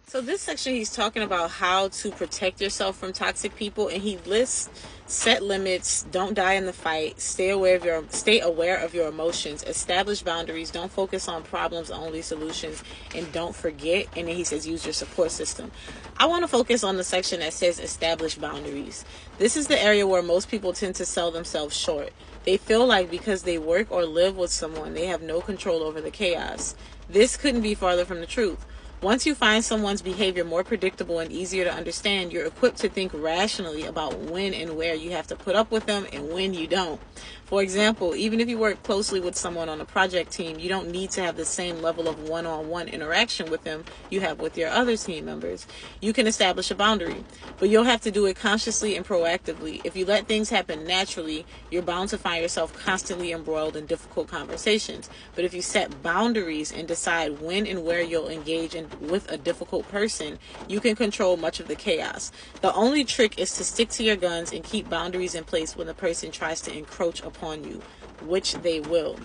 So this section, he's talking about how to protect yourself from toxic people, and he lists set limits, don't die in the fight, stay aware of your emotions, establish boundaries, don't focus on problems, only solutions, and don't forget. And then he says use your support system. I want to focus on the section that says establish boundaries. This is the area where most people tend to sell themselves short. They feel like because they work or live with someone, they have no control over the chaos. This couldn't be farther from the truth. Once you find someone's behavior more predictable and easier to understand, you're equipped to think rationally about when and where you have to put up with them and when you don't. For example, even if you work closely with someone on a project team, you don't need to have the same level of one-on-one interaction with them you have with your other team members. You can establish a boundary, but you'll have to do it consciously and proactively. If you let things happen naturally, you're bound to find yourself constantly embroiled in difficult conversations. But if you set boundaries and decide when and where you'll engage with a difficult person, you can control much of the chaos. The only trick is to stick to your guns and keep boundaries in place when the person tries to encroach upon you, which they will.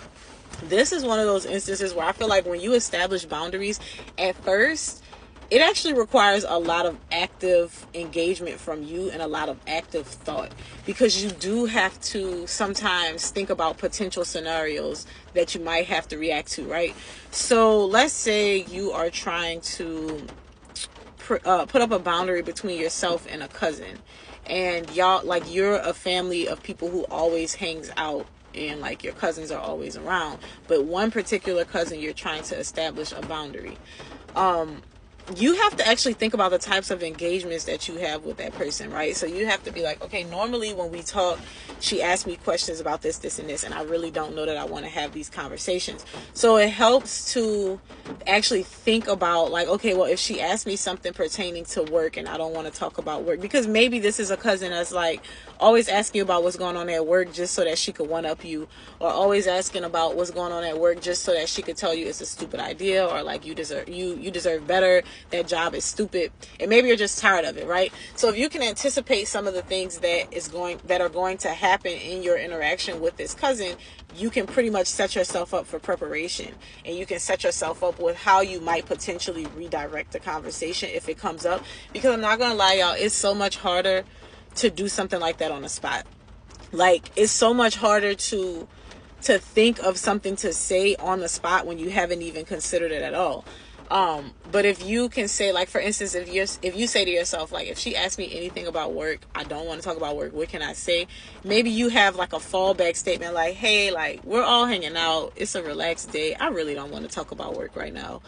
This is one of those instances where I feel like when you establish boundaries, at first, it actually requires a lot of active engagement from you and a lot of active thought, because you do have to sometimes think about potential scenarios that you might have to react to, right? So let's say you are trying to put up a boundary between yourself and a cousin, and y'all, like, you're a family of people who always hangs out and like your cousins are always around, but one particular cousin you're trying to establish a boundary. You have to actually think about the types of engagements that you have with that person, right? So you have to be like, okay, normally when we talk, she asks me questions about this, this, and this, and I really don't know that I want to have these conversations. So it helps to actually think about, like, okay, well, if she asks me something pertaining to work and I don't want to talk about work, because maybe this is a cousin that's like always asking you about what's going on at work just so that she could one up you, or always asking about what's going on at work just so that she could tell you it's a stupid idea, or like you deserve better, that job is stupid, and maybe you're just tired of it, right? So if you can anticipate some of the things that are going to happen in your interaction with this cousin, you can pretty much set yourself up for preparation, and you can set yourself up with how you might potentially redirect the conversation if it comes up. Because I'm not gonna lie, y'all, it's so much harder to do something like that on the spot. Like, it's so much harder to think of something to say on the spot when you haven't even considered it at all. But if you can say, like, for instance, if you say to yourself, like, if she asks me anything about work, I don't want to talk about work, what can I say? Maybe you have like a fallback statement, like, hey, like, we're all hanging out, it's a relaxed day, I really don't want to talk about work right now.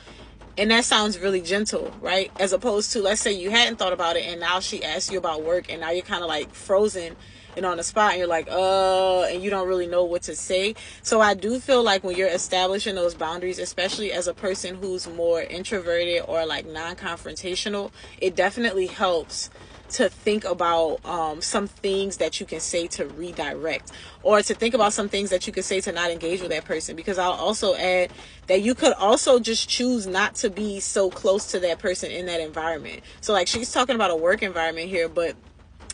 And that sounds really gentle, right? As opposed to, let's say you hadn't thought about it and now she asks you about work, and now you're kind of like frozen and on the spot, and you're like, and you don't really know what to say. So I do feel like when you're establishing those boundaries, especially as a person who's more introverted or like non-confrontational, it definitely helps to think about some things that you can say to redirect, or to think about some things that you could say to not engage with that person. Because I'll also add that you could also just choose not to be so close to that person in that environment. So like, she's talking about a work environment here, but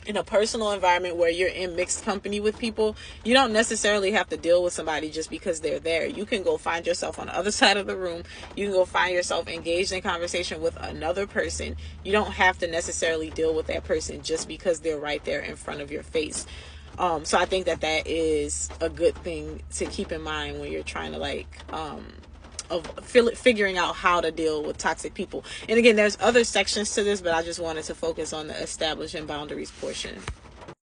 in a personal environment where you're in mixed company with people, you don't necessarily have to deal with somebody just because they're there. You can go find yourself on the other side of the room. You can go find yourself engaged in conversation with another person. You don't have to necessarily deal with that person just because they're right there in front of your face. So I think that is a good thing to keep in mind when you're trying to figuring out how to deal with toxic people. And again, there's other sections to this, but I just wanted to focus on the establishing boundaries portion.